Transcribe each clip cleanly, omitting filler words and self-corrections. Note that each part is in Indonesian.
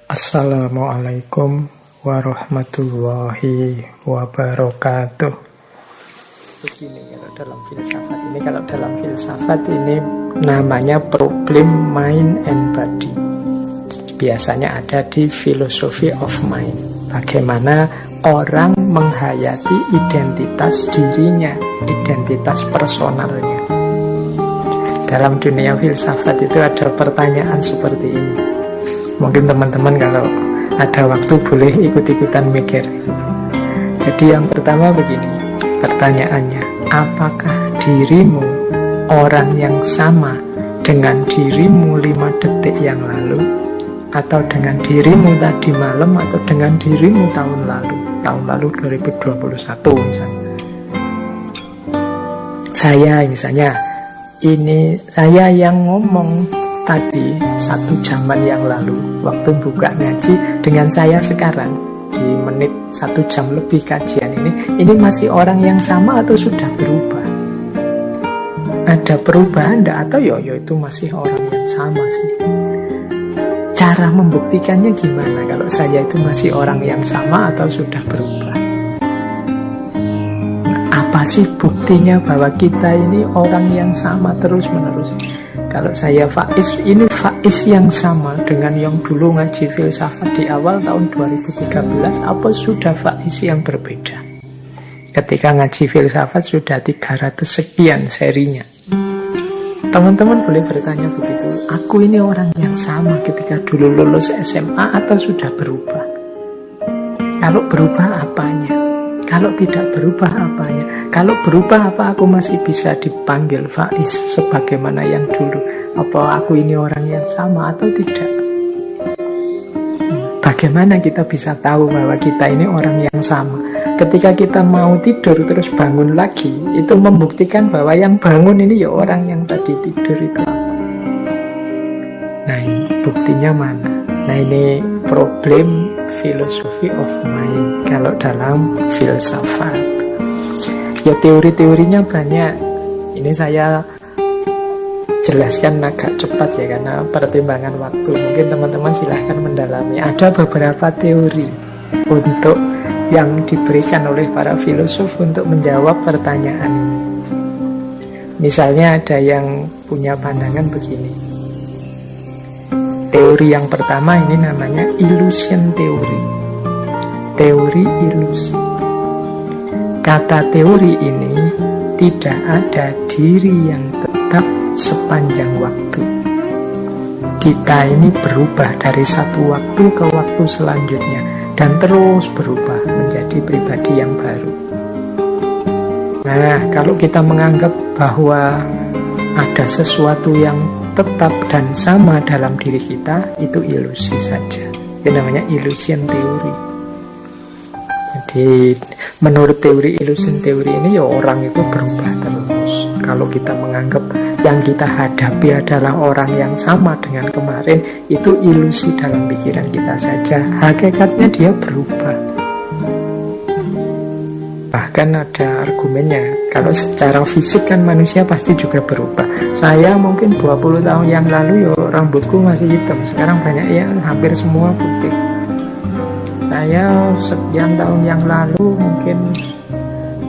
Assalamualaikum warahmatullahi wabarakatuh. Begini kalau dalam filsafat ini namanya problem mind and body. Biasanya ada di philosophy of mind. Bagaimana orang menghayati identitas dirinya, identitas personalnya. Dalam dunia filsafat itu ada pertanyaan seperti ini. Mungkin teman-teman kalau ada waktu boleh ikut-ikutan mikir. Jadi yang pertama begini, pertanyaannya, apakah dirimu orang yang sama dengan dirimu 5 detik yang lalu, atau dengan dirimu tadi malam, atau dengan dirimu tahun lalu 2021 misalnya. Saya yang ngomong tadi 1 jaman yang lalu waktu buka ngaji dengan saya sekarang di menit 1 jam lebih kajian ini masih orang yang sama atau sudah berubah? Ada perubahan enggak? Atau yo itu masih orang yang sama sih? Cara membuktikannya gimana kalau saya itu masih orang yang sama atau sudah berubah? Apa sih buktinya bahwa kita ini orang yang sama terus-menerus? Kalau saya Faiz, ini Faiz yang sama dengan yang dulu ngaji filsafat di awal tahun 2013, apa sudah Faiz yang berbeda? Ketika ngaji filsafat sudah 300 sekian serinya. Teman-teman boleh bertanya begitu, aku ini orang yang sama ketika dulu lulus SMA atau sudah berubah? Kalau berubah apanya? Kalau tidak berubah apanya? Kalau berubah apa aku masih bisa dipanggil Faiz sebagaimana yang dulu? Apa aku ini orang yang sama atau tidak? Bagaimana kita bisa tahu bahwa kita ini orang yang sama? Ketika kita mau tidur terus bangun lagi, itu membuktikan bahwa yang bangun ini ya orang yang tadi tidur itu. Nah, ini buktinya mana? Nah, ini problem philosophy of mind kalau dalam filsafat. Ya teori-teorinya banyak. Ini saya jelaskan agak cepat ya karena pertimbangan waktu. Mungkin teman-teman silahkan mendalami. Ada beberapa teori untuk yang diberikan oleh para filosof untuk menjawab pertanyaan ini. Misalnya ada yang punya pandangan begini. Teori yang pertama ini namanya illusion theory. Teori ilusi. Kata teori ini tidak ada diri yang tetap sepanjang waktu. Kita ini berubah dari satu waktu ke waktu selanjutnya dan terus berubah menjadi pribadi yang baru. Nah, kalau kita menganggap bahwa ada sesuatu yang tetap dan sama dalam diri kita, itu ilusi saja. Itu namanya illusion theory. Jadi menurut teori illusion theory ini ya orang itu berubah terus. Kalau kita menganggap yang kita hadapi adalah orang yang sama dengan kemarin, itu ilusi dalam pikiran kita saja. Hakikatnya dia berubah. Bahkan ada argumennya, kalau secara fisik kan manusia pasti juga berubah. Saya mungkin 20 tahun yang lalu ya rambutku masih hitam, sekarang banyak ya hampir semua putih. Saya sekian tahun yang lalu mungkin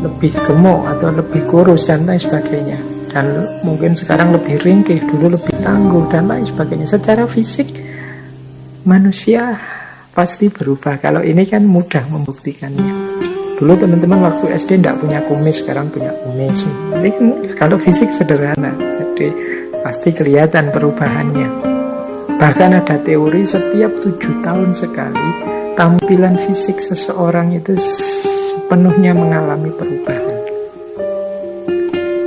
lebih gemuk atau lebih kurus dan lain sebagainya. Dan mungkin sekarang lebih ringkih, dulu lebih tangguh dan lain sebagainya. Secara fisik manusia pasti berubah. Kalau ini kan mudah membuktikannya. Dulu teman-teman waktu SD tidak punya kumis, sekarang punya kumis. Jadi kalau fisik sederhana, jadi pasti kelihatan perubahannya. Bahkan ada teori setiap 7 tahun sekali tampilan fisik seseorang itu sepenuhnya mengalami perubahan.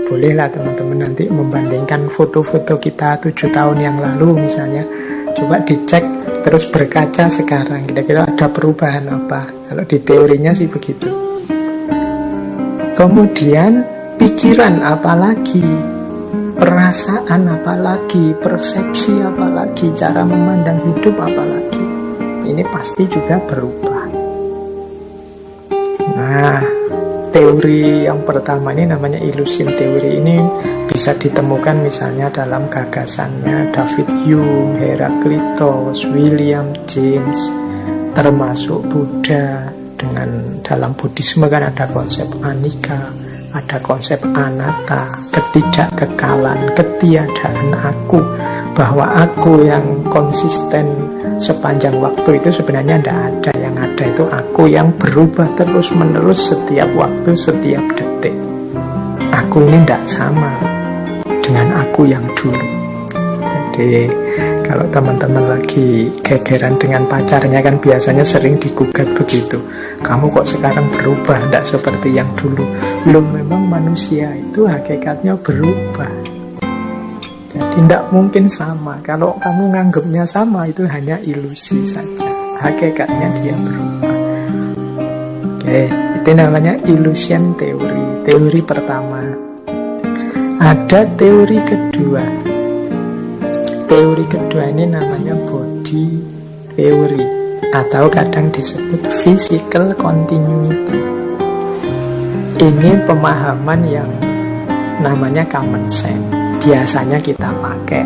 Bolehlah teman-teman nanti membandingkan foto-foto kita 7 tahun yang lalu misalnya. Coba dicek terus berkaca sekarang, kira-kira ada perubahan apa. Kalau di teorinya sih begitu. Kemudian pikiran apalagi, perasaan apalagi, persepsi apalagi, cara memandang hidup apalagi, ini pasti juga berubah. Nah, teori yang pertama ini namanya illusion teori. Ini bisa ditemukan misalnya dalam gagasannya David Hume, Heraklitos, William James, termasuk Buddha. Dengan dalam Buddhisme kan ada konsep anicca, ada konsep anatta, ketidakkekalan, ketiadaan aku, bahwa aku yang konsisten sepanjang waktu itu sebenarnya tidak ada. Yang ada itu aku yang berubah terus menerus setiap waktu, setiap detik. Aku ini tidak sama dengan aku yang dulu. Jadi kalau teman-teman lagi gegeran dengan pacarnya kan biasanya sering digugat begitu. Kamu kok sekarang berubah, tidak seperti yang dulu. Belum, memang manusia itu hakikatnya berubah. Jadi tidak mungkin sama. Kalau kamu nganggapnya sama, itu hanya ilusi saja. Hakikatnya dia berubah. Oke, itu namanya illusion teori. Teori pertama. Ada teori kedua. Teori kedua ini namanya body theory, atau kadang disebut physical continuity. Ini pemahaman yang namanya common sense. Biasanya kita pakai.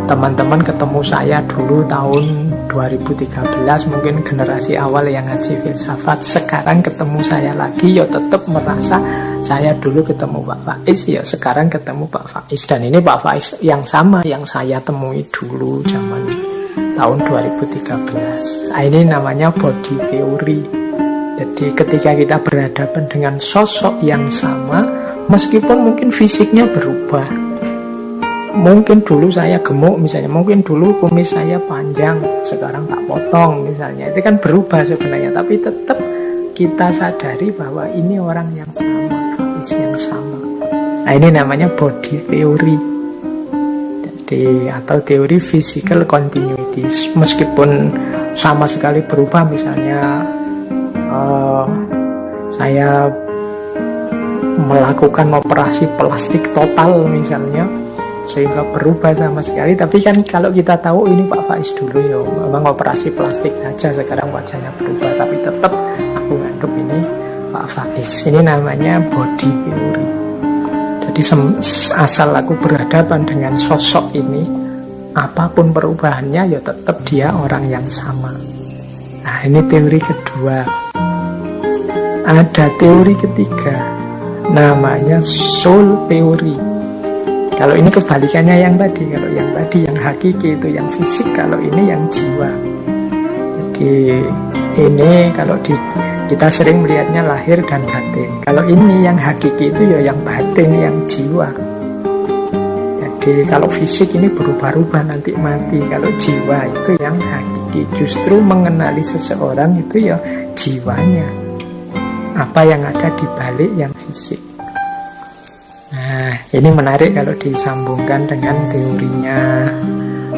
Teman-teman ketemu saya dulu tahun 2013, mungkin generasi awal yang ngaji filsafat. Sekarang ketemu saya lagi, ya tetap merasa saya dulu ketemu Pak Faiz, ya sekarang ketemu Pak Faiz. Dan ini Pak Faiz yang sama yang saya temui dulu zaman tahun 2013. Nah, ini namanya body theory. Jadi ketika kita berhadapan dengan sosok yang sama, meskipun mungkin fisiknya berubah, mungkin dulu saya gemuk misalnya, mungkin dulu kumis saya panjang, sekarang tak potong misalnya, itu kan berubah sebenarnya, tapi tetap kita sadari bahwa ini orang yang sama, Faiz yang sama. Nah, ini namanya body theory. Jadi, atau teori physical continuity. Meskipun sama sekali berubah, misalnya saya melakukan operasi plastik total misalnya, sehingga berubah sama sekali. Tapi kan kalau kita tahu ini Pak Faiz dulu, ya memang operasi plastik saja, sekarang wajahnya berubah, tapi tetap aku nganggep ini Pak Faiz. Ini namanya body theory. Jadi asal aku berhadapan dengan sosok ini, apapun perubahannya, ya tetap dia orang yang sama. Nah, ini teori kedua. Ada teori ketiga, namanya soul theory. Kalau ini kebalikannya yang tadi. Kalau yang tadi yang hakiki itu yang fisik, kalau ini yang jiwa. Jadi ini kalau kita sering melihatnya lahir dan batin. Kalau ini yang hakiki itu ya yang batin, yang jiwa. Jadi kalau fisik ini berubah-ubah nanti mati. Kalau jiwa itu yang hakiki. Justru mengenali seseorang itu ya jiwanya. Apa yang ada di balik yang fisik. Nah, ini menarik kalau disambungkan dengan teorinya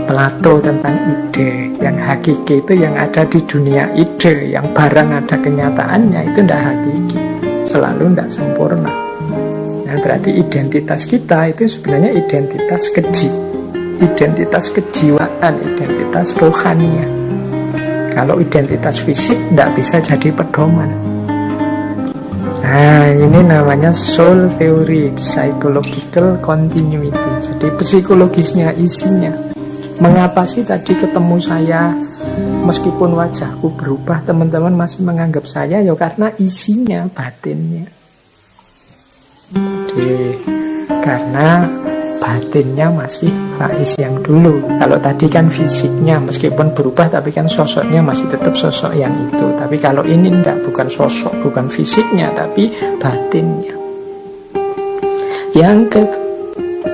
Plato tentang ide. Yang hakiki itu yang ada di dunia ide, yang barang ada kenyataannya, itu tidak hakiki, selalu tidak sempurna. Nah, berarti identitas kita itu sebenarnya identitas keji, identitas kejiwaan, identitas rohania. Kalau identitas fisik tidak bisa jadi pedoman. Nah, ini namanya soul theory, psychological continuity. Jadi psikologisnya, isinya. Mengapa sih tadi ketemu saya, meskipun wajahku berubah, teman-teman masih menganggap saya? Ya karena isinya, batinnya. Jadi karena batinnya masih Faiz yang dulu. Kalau tadi kan fisiknya meskipun berubah, tapi kan sosoknya masih tetap sosok yang itu. Tapi kalau ini enggak, bukan sosok, bukan fisiknya, tapi batinnya. Yang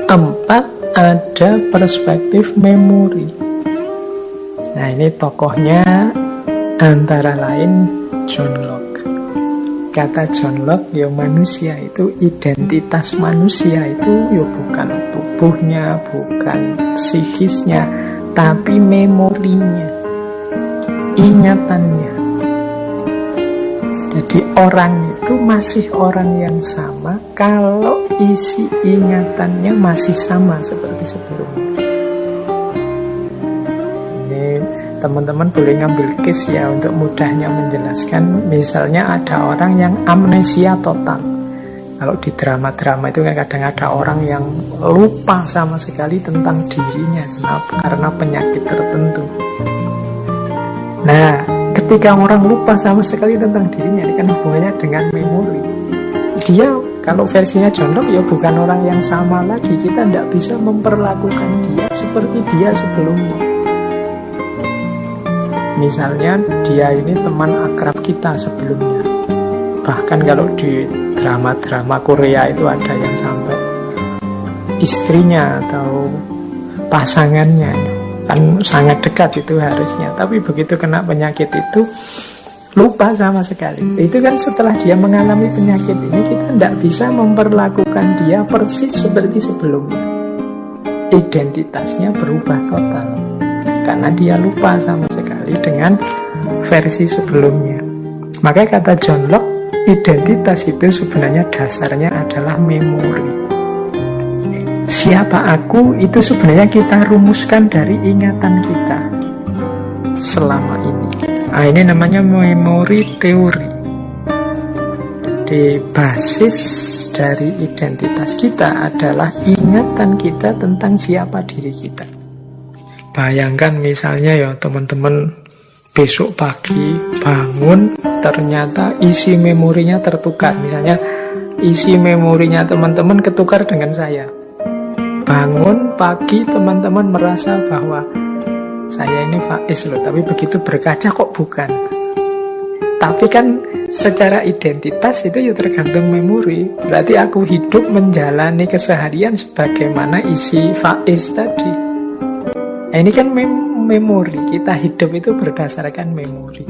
keempat, ada perspektif memori. Nah, ini tokohnya antara lain John Locke. Kata John Locke, ya manusia itu, identitas manusia itu ya bukan tubuhnya, bukan psikisnya, tapi memorinya, ingatannya. Jadi orang itu masih orang yang sama kalau isi ingatannya masih sama seperti sebelumnya. Teman-teman boleh ngambil case ya untuk mudahnya menjelaskan. Misalnya ada orang yang amnesia total. Kalau di drama-drama itu kan kadang ada orang yang lupa sama sekali tentang dirinya. Kenapa? Karena penyakit tertentu. Nah, ketika orang lupa sama sekali tentang dirinya, ini kan hubungannya dengan memori. Dia, kalau versinya John Locke, ya bukan orang yang sama lagi. Kita tidak bisa memperlakukan dia seperti dia sebelumnya. Misalnya, dia ini teman akrab kita sebelumnya. Bahkan kalau di drama-drama Korea itu ada yang sampai istrinya atau pasangannya, kan sangat dekat itu harusnya, tapi begitu kena penyakit itu lupa sama sekali. Itu kan setelah dia mengalami penyakit ini, kita tidak bisa memperlakukan dia persis seperti sebelumnya. Identitasnya berubah total karena dia lupa sama sekali dengan versi sebelumnya. Maka kata John Locke, identitas itu sebenarnya dasarnya adalah memori. Siapa aku itu sebenarnya kita rumuskan dari ingatan kita selama ini. Nah, ini namanya memori teori. Di basis dari identitas kita adalah ingatan kita tentang siapa diri kita. Bayangkan misalnya ya teman-teman, besok pagi bangun ternyata isi memorinya tertukar. Misalnya isi memorinya teman-teman ketukar dengan saya. Bangun pagi teman-teman merasa bahwa saya ini Faiz loh, tapi begitu berkaca kok bukan. Tapi kan secara identitas itu ya tergantung memori. Berarti aku hidup menjalani keseharian sebagaimana isi Faiz tadi. Nah, ini kan memori. Kita hidup itu berdasarkan memori.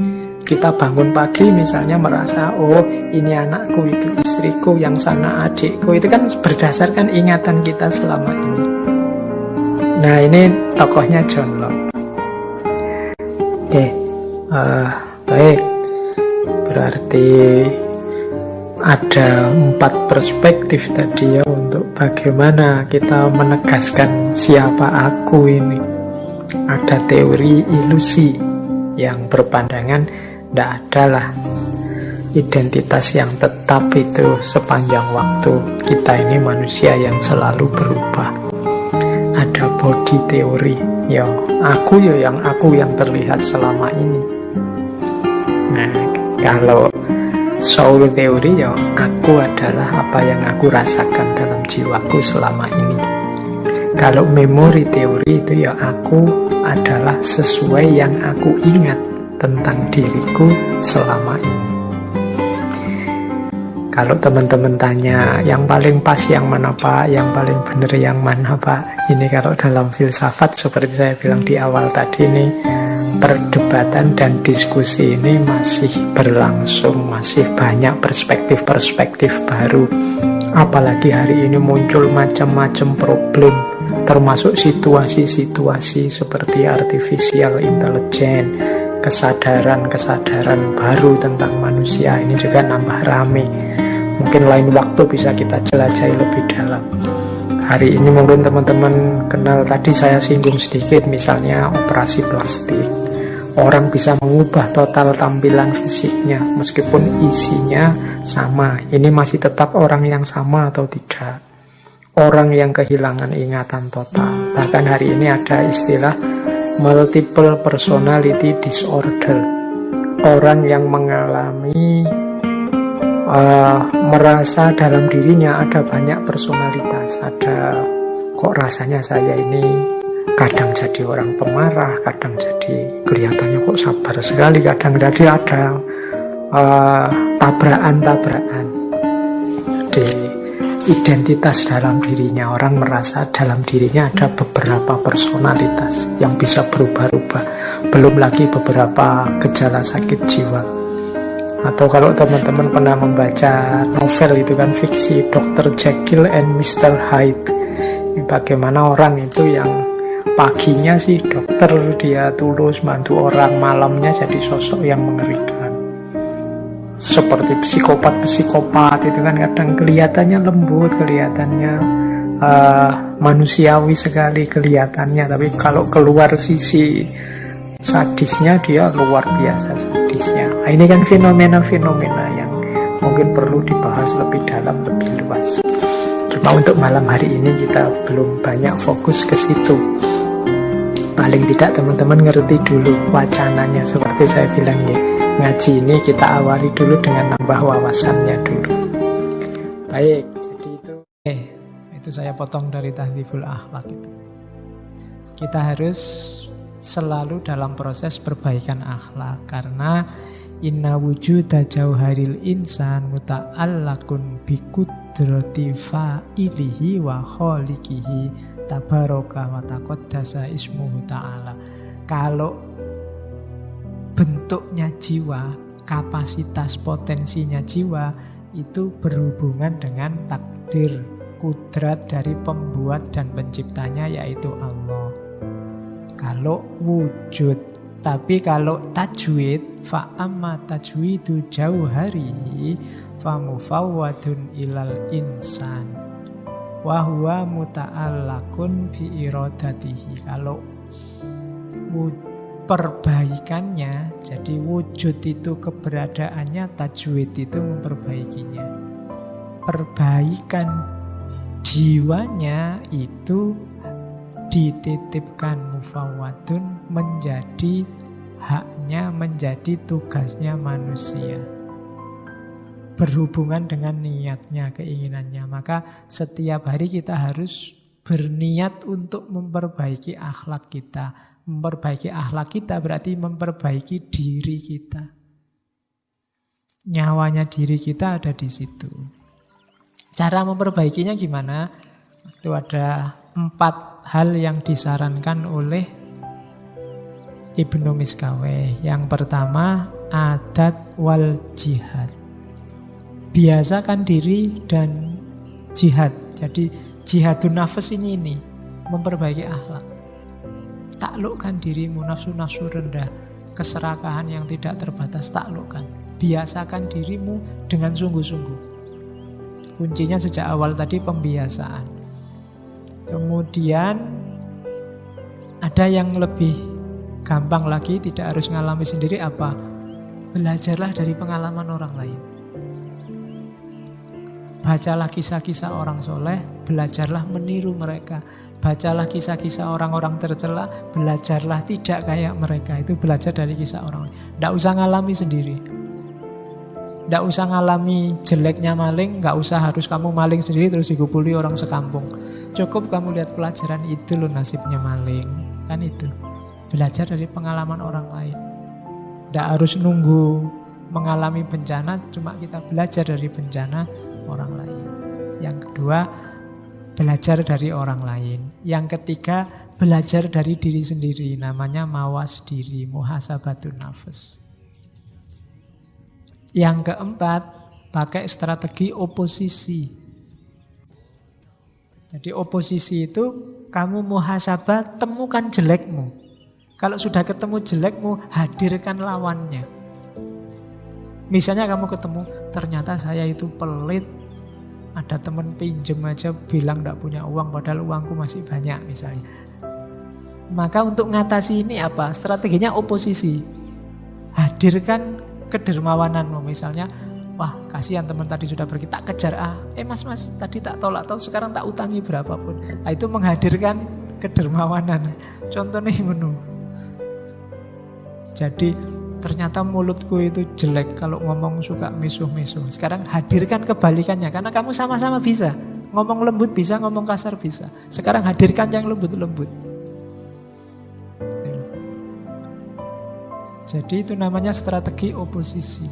Kita bangun pagi misalnya merasa, oh ini anakku, itu istriku, yang sana adikku. Itu kan berdasarkan ingatan kita selama ini. Nah, ini tokohnya John Locke. Oke, baik. Berarti ada 4 perspektif tadi ya untuk bagaimana kita menegaskan siapa aku ini. Ada teori ilusi yang berpandangan tidak adalah identitas yang tetap itu sepanjang waktu. Kita ini manusia yang selalu berubah. Ada body teori, ya aku yang terlihat selama ini. Nah, kalau soul teori, ya aku adalah apa yang aku rasakan dalam jiwaku selama ini. Kalau memory teori itu ya aku adalah sesuai yang aku ingat tentang diriku selama ini. Kalau teman-teman tanya yang paling pas yang mana Pak, yang paling benar yang mana Pak, ini kalau dalam filsafat seperti saya bilang di awal tadi, ini perdebatan dan diskusi ini masih berlangsung, masih banyak perspektif-perspektif baru. Apalagi hari ini muncul macam-macam problem, termasuk situasi-situasi seperti artificial intelligence, kesadaran-kesadaran baru tentang manusia ini juga nambah rame. Mungkin lain waktu bisa kita jelajahi lebih dalam. Hari ini mungkin teman-teman kenal, tadi saya singgung sedikit, misalnya operasi plastik. Orang bisa mengubah total tampilan fisiknya meskipun isinya sama. Ini masih tetap orang yang sama atau tidak? Orang yang kehilangan ingatan total. Bahkan hari ini ada istilah multiple personality disorder. Orang yang mengalami merasa dalam dirinya ada banyak personalitas. Ada, kok rasanya saya ini kadang jadi orang pemarah, kadang jadi kelihatannya kok sabar sekali, kadang jadi ada tabrakan-tabrakan di identitas dalam dirinya. Orang merasa dalam dirinya ada beberapa personalitas yang bisa berubah-ubah. Belum lagi beberapa gejala sakit jiwa. Atau kalau teman-teman pernah membaca novel itu kan fiksi, Dr. Jekyll and Mr. Hyde. Bagaimana orang itu yang paginya sih dokter, dia tulus bantu orang, malamnya jadi sosok yang mengerikan. Seperti psikopat-psikopat itu kan kadang kelihatannya lembut, kelihatannya manusiawi sekali kelihatannya, tapi kalau keluar sisi sadisnya dia luar biasa sadisnya. Nah, ini kan fenomena-fenomena yang mungkin perlu dibahas lebih dalam, lebih luas. luas. Cuma untuk malam hari ini kita belum banyak fokus ke situ. Paling tidak teman-teman ngerti dulu wacananya. Seperti saya bilang ya, ngaji ini kita awali dulu dengan nambah wawasannya dulu. Baik, jadi itu saya potong dari Tahdzibul Akhlak itu. Kita harus selalu dalam proses perbaikan akhlak, karena inna wujuda jauharil insan muta'allakun bikudrati fa'ilihi wa kholikihi tabaraka wa taqaddasa ismuhu ta'ala. Kalau bentuknya jiwa, kapasitas potensinya jiwa itu berhubungan dengan takdir, kudrat dari pembuat dan penciptanya, yaitu Allah. Kalau wujud, tapi kalau tajwid, fa'amma tajwidu jauhari famufawwadun ilal insan wa huwa muta'allakun bi iradatihi. Kalau perbaikannya, jadi wujud itu keberadaannya, tajwid itu memperbaikinya. Perbaikan jiwanya itu dititipkan mufawwadun, menjadi haknya, menjadi tugasnya manusia. Berhubungan dengan niatnya, keinginannya. Maka setiap hari kita harus berniat untuk memperbaiki akhlak kita. Memperbaiki akhlak kita berarti memperbaiki diri kita. Nyawanya diri kita ada di situ. Cara memperbaikinya gimana? Itu ada 4 hal yang disarankan oleh Ibnu Miskaweh. Yang pertama, adat wal jihad. Biasakan diri dan jihad. Jadi jihadun nafas ini memperbaiki akhlak. Taklukkan dirimu, nafsu-nafsu rendah, keserakahan yang tidak terbatas, taklukkan. Biasakan dirimu dengan sungguh-sungguh. Kuncinya sejak awal tadi pembiasaan. Kemudian ada yang lebih gampang lagi, tidak harus ngalami sendiri, apa? Belajarlah dari pengalaman orang lain. Bacalah kisah-kisah orang soleh, belajarlah meniru mereka. Bacalah kisah-kisah orang-orang tercela, belajarlah tidak kayak mereka. Itu belajar dari kisah orang lain. Tidak usah ngalami sendiri. Tidak usah ngalami jeleknya maling, nggak usah harus kamu maling sendiri terus digupuli orang sekampung. Cukup kamu lihat pelajaran, itu loh nasibnya maling. Kan itu. Belajar dari pengalaman orang lain. Tidak harus nunggu mengalami bencana, cuma kita belajar dari bencana orang lain. Yang kedua, belajar dari orang lain. Yang ketiga, belajar dari diri sendiri. Namanya mawas diri, muhasabatun nafas. Yang keempat, pakai strategi oposisi. Jadi oposisi itu kamu muhasabah, temukan jelekmu. Kalau sudah ketemu jelekmu, hadirkan lawannya. Misalnya kamu ketemu, ternyata saya itu pelit. Ada teman pinjem aja bilang gak punya uang, padahal uangku masih banyak misalnya. Maka untuk ngatasi ini apa? Strateginya oposisi. Hadirkan kedermawananmu. Misalnya, wah kasihan teman tadi sudah pergi, tak kejar. Mas tadi tak tolak, sekarang tak utangi berapapun. Itu menghadirkan kedermawanan. Contohnya menu. Jadi ternyata mulutku itu jelek, kalau ngomong suka misuh-misuh. Sekarang hadirkan kebalikannya, karena kamu sama-sama bisa. Ngomong lembut bisa, ngomong kasar bisa. Sekarang hadirkan yang lembut-lembut. Jadi itu namanya strategi oposisi.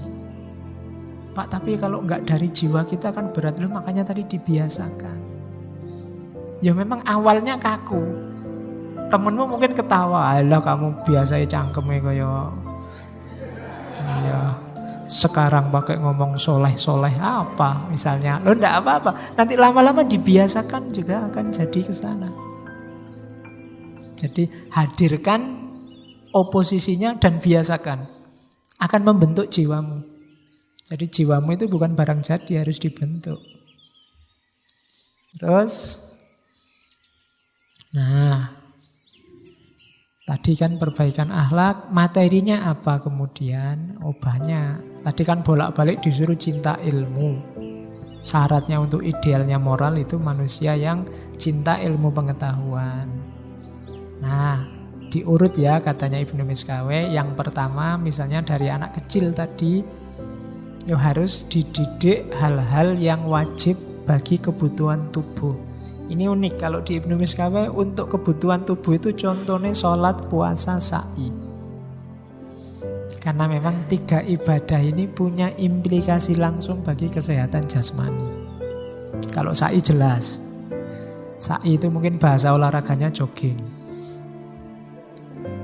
Pak, tapi kalau enggak dari jiwa kita kan berat. Loh, makanya tadi dibiasakan. Ya memang awalnya kaku. Temenmu mungkin ketawa, alah kamu biasanya cangkeme kaya ya, sekarang pakai ngomong soleh-soleh apa misalnya. Loh enggak apa-apa. Nanti lama-lama dibiasakan juga akan jadi ke sana. Jadi hadirkan oposisinya dan biasakan. Akan membentuk jiwamu. Jadi jiwamu itu bukan barang jadi, harus dibentuk. Terus, nah, tadi kan perbaikan akhlak, materinya apa kemudian? Obahnya. Tadi kan bolak-balik disuruh cinta ilmu. Syaratnya untuk idealnya moral itu manusia yang cinta ilmu pengetahuan. Nah, diurut ya katanya Ibnu Miskawe. Yang pertama misalnya dari anak kecil tadi, ya harus dididik hal-hal yang wajib bagi kebutuhan tubuh. Ini unik kalau di Ibnu Miskawe, untuk kebutuhan tubuh itu contohnya sholat, puasa, sa'i. Karena memang 3 ibadah ini punya implikasi langsung bagi kesehatan jasmani. Kalau sa'i jelas. Sa'i itu mungkin bahasa olahraganya jogging.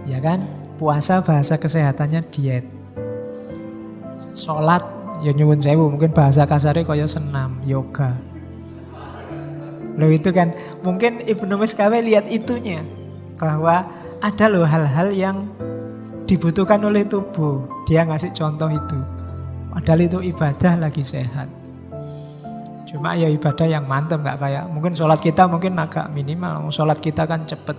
Ya kan? Puasa bahasa kesehatannya diet. Sholat, ya nyuwun sewu, mungkin bahasa kasarnya kaya senam, yoga. Loh itu kan, mungkin Ibnu Miskawe lihat itunya. Bahwa ada loh hal-hal yang dibutuhkan oleh tubuh. Dia ngasih contoh itu. Padahal itu ibadah lagi sehat. Cuma ya ibadah yang mantap, gak kayak mungkin sholat kita mungkin agak minimal. Sholat kita kan cepet.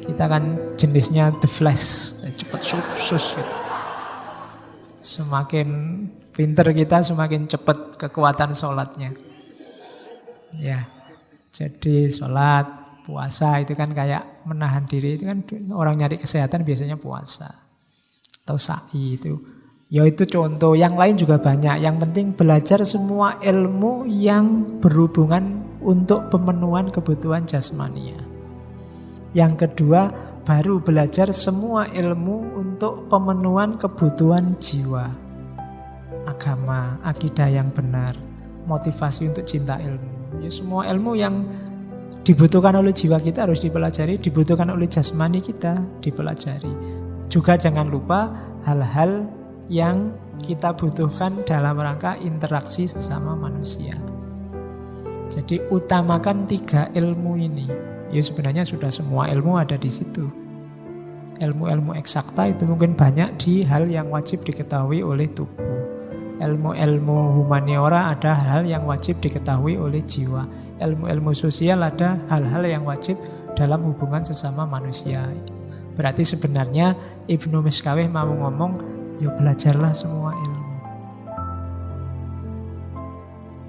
Kita kan jenisnya the flash, cepet sus gitu. Semakin pinter kita semakin cepet kekuatan sholatnya. Ya, jadi sholat, puasa itu kan kayak menahan diri. Itu kan orang nyari kesehatan biasanya puasa. Atau sa'i itu. Ya itu contoh. Yang lain juga banyak. Yang penting belajar semua ilmu yang berhubungan untuk pemenuhan kebutuhan jasmania. Yang kedua, baru belajar semua ilmu untuk pemenuhan kebutuhan jiwa. Agama, akidah yang benar, motivasi untuk cinta ilmu. Ya semua ilmu yang dibutuhkan oleh jiwa kita harus dipelajari, dibutuhkan oleh jasmani kita dipelajari. Juga jangan lupa hal-hal yang kita butuhkan dalam rangka interaksi sesama manusia. Jadi utamakan 3 ilmu ini. Ya sebenarnya sudah semua ilmu ada di situ. Ilmu-ilmu eksakta itu mungkin banyak di hal yang wajib diketahui oleh tubuh. Ilmu-ilmu humaniora ada hal yang wajib diketahui oleh jiwa. Ilmu-ilmu sosial ada hal-hal yang wajib dalam hubungan sesama manusia. Berarti sebenarnya Ibnu Miskawe mau ngomong, ya belajarlah semua ilmu.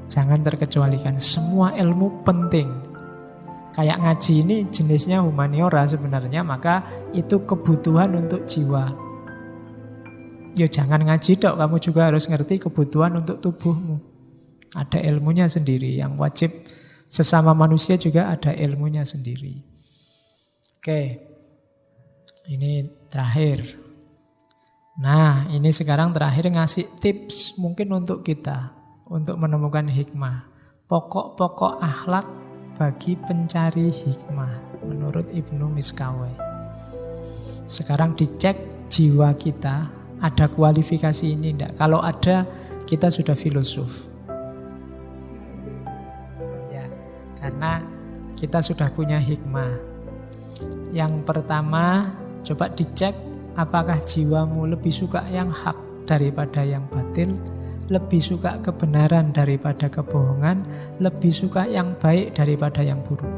Jangan terkecualikan, semua ilmu penting. Kayak ngaji ini jenisnya humaniora sebenarnya, maka itu kebutuhan untuk jiwa. Ya jangan ngaji dok, kamu juga harus ngerti kebutuhan untuk tubuhmu. Ada ilmunya sendiri, yang wajib sesama manusia juga ada ilmunya sendiri. Oke, ini terakhir. Nah, ini sekarang terakhir ngasih tips mungkin untuk kita, untuk menemukan hikmah. Pokok-pokok akhlak bagi pencari hikmah menurut Ibnu Miskawe. Sekarang dicek jiwa kita, ada kualifikasi ini enggak? Kalau ada, kita sudah filosof. Ya, karena kita sudah punya hikmah. Yang pertama, coba dicek apakah jiwamu lebih suka yang hak daripada yang batil, lebih suka kebenaran daripada kebohongan, lebih suka yang baik daripada yang buruk.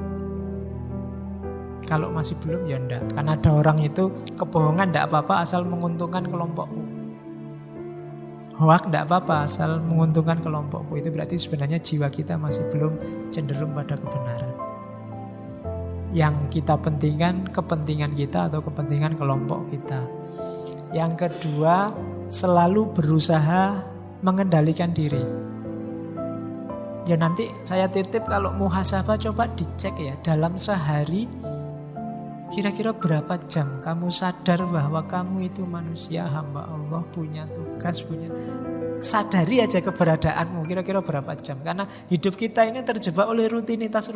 Kalau masih belum ya enggak. Karena ada orang itu kebohongan enggak apa-apa asal menguntungkan kelompokku. Hoak enggak apa-apa asal menguntungkan kelompokku. Itu berarti sebenarnya jiwa kita masih belum cenderung pada kebenaran. Yang kita pentingkan kepentingan kita atau kepentingan kelompok kita. Yang kedua, selalu berusaha mengendalikan diri. Ya nanti saya titip kalau muhasabah coba dicek ya, dalam sehari kira-kira berapa jam kamu sadar bahwa kamu itu manusia hamba Allah, punya tugas, sadari aja keberadaanmu, kira-kira berapa jam. Karena hidup kita ini terjebak oleh rutinitas.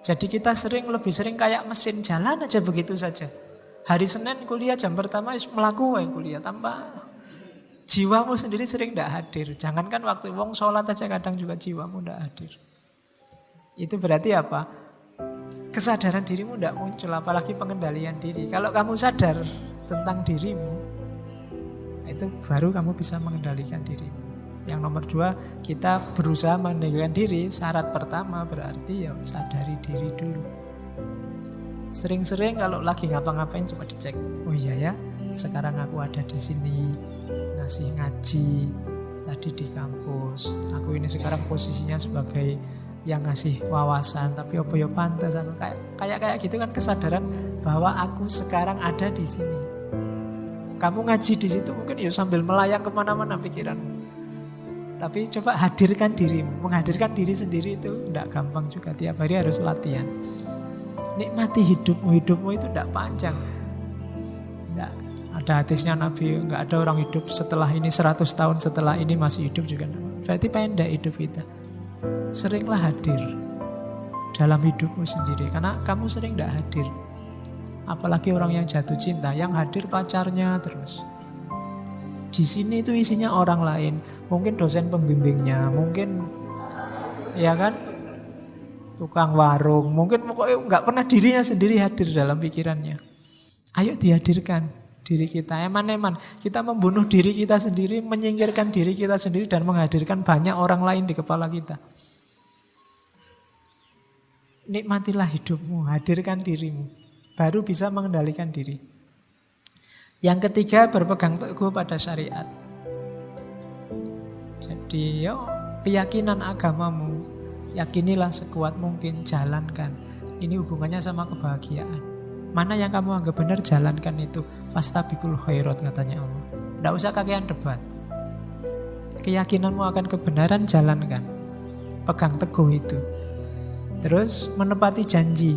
Jadi kita lebih sering kayak mesin jalan aja begitu saja. Hari Senin kuliah jam pertama melakukan kuliah tanpa jiwamu sendiri sering tidak hadir. Jangankan waktu wong sholat aja kadang juga jiwamu tidak hadir. Itu berarti apa? Kesadaran dirimu tidak muncul, apalagi pengendalian diri. Kalau kamu sadar tentang dirimu, itu baru kamu bisa mengendalikan dirimu. Yang nomor 2, kita berusaha mengendalikan diri. Syarat pertama berarti ya sadari diri dulu. Sering-sering kalau lagi ngapa-ngapain coba dicek. Oh iya ya, sekarang aku ada di sini ngasih ngaji. tadi di kampus. Aku ini sekarang posisinya sebagai yang ngasih wawasan, tapi opo yo pantes aku kayak gitu kan, kesadaran bahwa aku sekarang ada di sini. Kamu ngaji di situ mungkin ya sambil melayang kemana-mana pikiranmu. Tapi coba hadirkan dirimu. Menghadirkan diri sendiri itu tidak gampang juga. Tiap hari harus latihan. Nikmati hidupmu. Hidupmu itu tidak panjang. Tidak ada hadisnya Nabi, nggak ada orang hidup setelah ini 100 tahun setelah ini masih hidup juga. Berarti pendek hidup kita. Seringlah hadir dalam hidupmu sendiri. Karena kamu sering tidak hadir. Apalagi orang yang jatuh cinta, yang hadir pacarnya terus. Di sini itu isinya orang lain. Mungkin dosen pembimbingnya, mungkin ya kan, tukang warung, mungkin pokoknya nggak pernah dirinya sendiri hadir dalam pikirannya. Ayo dihadirkan diri kita. Eman-eman kita membunuh diri kita sendiri, menyingkirkan diri kita sendiri dan menghadirkan banyak orang lain di kepala kita. Nikmatilah hidupmu, hadirkan dirimu, baru bisa mengendalikan diri. Yang ketiga, berpegang teguh pada syariat. Jadi keyakinan agamamu, yakinilah sekuat mungkin, jalankan. Ini hubungannya sama kebahagiaan. Mana yang kamu anggap benar, jalankan itu. Fastabiqul khairat, katanya Allah. Tidak usah kakean debat. Keyakinanmu akan kebenaran, jalankan. Pegang teguh itu. Terus menepati janji.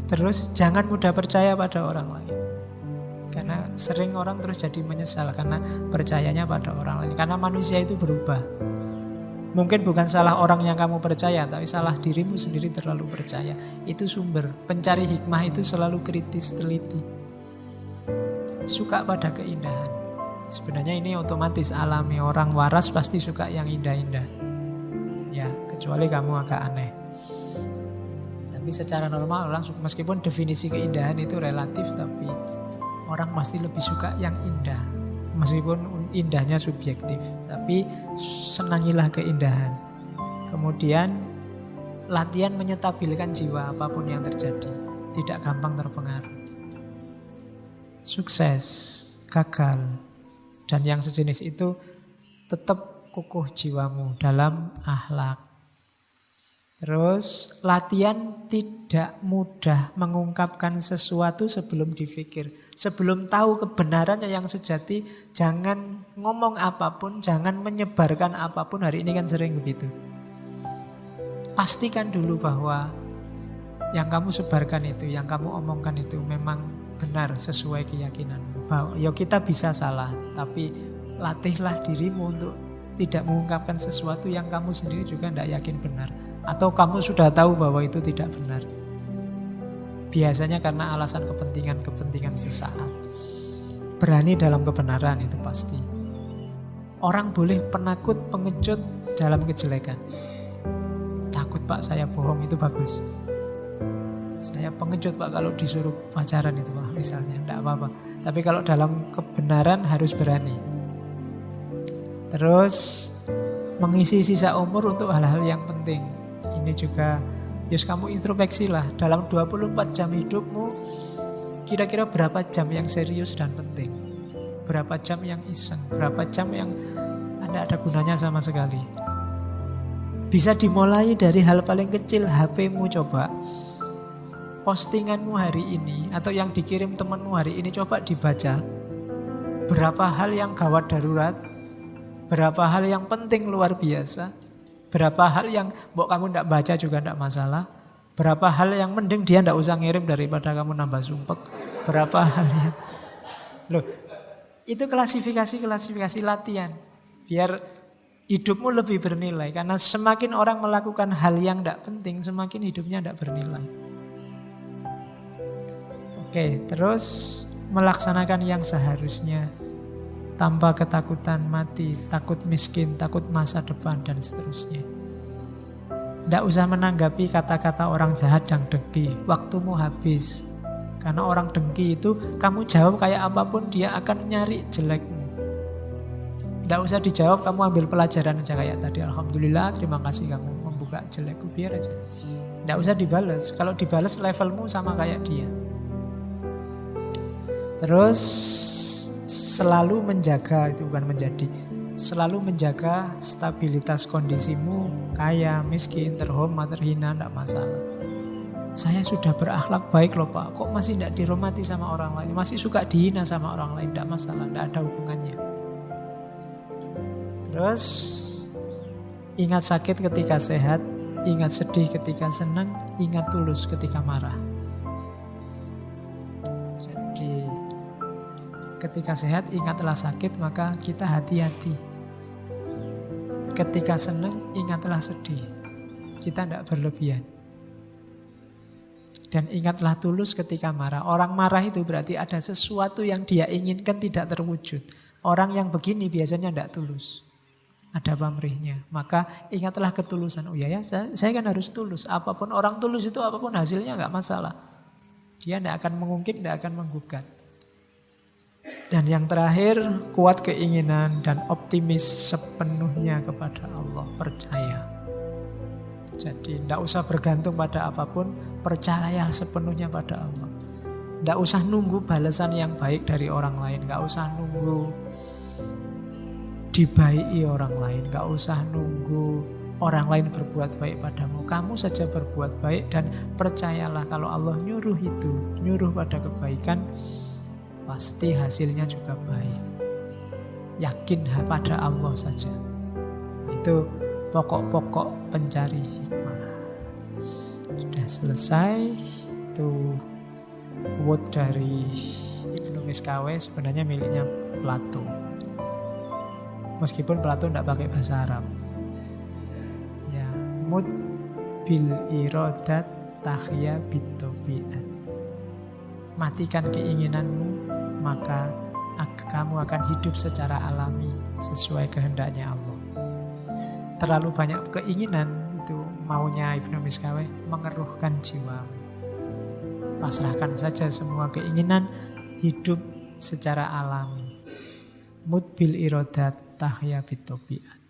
Terus jangan mudah percaya pada orang lain. Karena sering orang terus jadi menyesal karena percayanya pada orang lain. Karena manusia itu berubah. Mungkin bukan salah orang yang kamu percaya, tapi salah dirimu sendiri terlalu percaya. Itu sumber. Pencari hikmah itu selalu kritis, teliti. Suka pada keindahan. Sebenarnya ini otomatis alami. Orang waras pasti suka yang indah-indah. Ya, kecuali kamu agak aneh. Tapi secara normal orang, meskipun definisi keindahan itu relatif, tapi orang pasti lebih suka yang indah. Meskipun indahnya subjektif, tapi senangilah keindahan. Kemudian latihan menyetabilkan jiwa apapun yang terjadi. Tidak gampang terpengaruh. Sukses, gagal, dan yang sejenis itu tetap kukuh jiwamu dalam akhlak. Terus latihan tidak mudah mengungkapkan sesuatu sebelum dipikir. Sebelum tahu kebenarannya yang sejati, jangan ngomong apapun, jangan menyebarkan apapun. Hari ini kan sering begitu. Pastikan dulu bahwa yang kamu sebarkan itu, yang kamu omongkan itu memang benar sesuai keyakinanmu. Bahwa ya kita bisa salah, tapi latihlah dirimu untuk tidak mengungkapkan sesuatu yang kamu sendiri juga tidak yakin benar. Atau kamu sudah tahu bahwa itu tidak benar. Biasanya karena alasan kepentingan sesaat. Berani dalam kebenaran itu pasti. Orang boleh penakut, pengecut dalam kejelekan. Takut Pak saya bohong, itu bagus. Saya pengecut Pak kalau disuruh pacaran itu Pak misalnya, tidak apa-apa. Tapi kalau dalam kebenaran harus berani. Terus mengisi sisa umur untuk hal-hal yang penting. Ini juga, kamu introspeksi lah. Dalam 24 jam hidupmu, kira-kira berapa jam yang serius dan penting? Berapa jam yang iseng? Berapa jam yang tidak ada gunanya sama sekali? Bisa dimulai dari hal paling kecil, HP-mu coba. Postinganmu hari ini, atau yang dikirim temanmu hari ini, coba dibaca. Berapa hal yang gawat darurat? Berapa hal yang penting luar biasa? Berapa hal yang kamu tidak baca juga tidak masalah? Berapa hal yang mending dia tidak usah ngirim daripada kamu nambah sumpek? Berapa hal yang... itu klasifikasi latihan. Biar hidupmu lebih bernilai. Karena semakin orang melakukan hal yang tidak penting, semakin hidupnya tidak bernilai. Oke, terus melaksanakan yang seharusnya. Tanpa ketakutan mati, takut miskin, takut masa depan, dan seterusnya. Tidak usah menanggapi kata-kata orang jahat dan dengki. Waktumu habis. Karena orang dengki itu, kamu jawab kayak apapun, dia akan nyari jelekmu. Tidak usah dijawab, kamu ambil pelajaran aja kayak tadi. Alhamdulillah, terima kasih kamu membuka jelekku, biar aja. Tidak usah dibalas. Kalau dibalas levelmu sama kayak dia. Terus selalu menjaga, itu bukan menjadi, Selalu menjaga stabilitas kondisimu, kaya, miskin, terhormat, terhina, tidak masalah. Saya sudah berakhlak baik loh Pak, kok masih tidak dihormati sama orang lain, masih suka dihina sama orang lain, tidak masalah, tidak ada hubungannya. Terus ingat sakit ketika sehat, ingat sedih ketika senang, ingat tulus ketika marah. Jadi ketika sehat ingatlah sakit, maka kita hati-hati. Ketika senang ingatlah sedih, kita tidak berlebihan. Dan ingatlah tulus ketika marah. Orang marah itu berarti ada sesuatu yang dia inginkan tidak terwujud. Orang yang begini biasanya tidak tulus. Ada pamrihnya. Maka ingatlah ketulusan. Oh ya, saya kan harus tulus. Apapun orang tulus itu, apapun hasilnya nggak masalah. Dia tidak akan mengungkit, tidak akan menggugat. Dan yang terakhir, kuat keinginan dan optimis sepenuhnya kepada Allah. Percaya. Jadi tidak usah bergantung pada apapun, percayalah sepenuhnya pada Allah. Tidak usah nunggu balasan yang baik dari orang lain, tidak usah nunggu dibaiki orang lain, tidak usah nunggu orang lain berbuat baik padamu. Kamu saja berbuat baik dan percayalah kalau Allah nyuruh itu, nyuruh pada kebaikan, pasti hasilnya juga baik. Yakin pada Allah saja. Itu pokok-pokok pencari hikmah. Sudah selesai. Itu quote dari Ibnu Miskawe, sebenarnya miliknya Plato. Meskipun Plato tidak pakai bahasa Arab. Ya, mut bil iradat tahya bitobiat. Matikan keinginanmu, maka kamu akan hidup secara alami sesuai kehendaknya Allah. Terlalu banyak keinginan, itu maunya Ibnu Miskawe, mengeruhkan jiwamu. Pasrahkan saja semua keinginan, hidup secara alami. Mut bil iradat tahya bitobiat.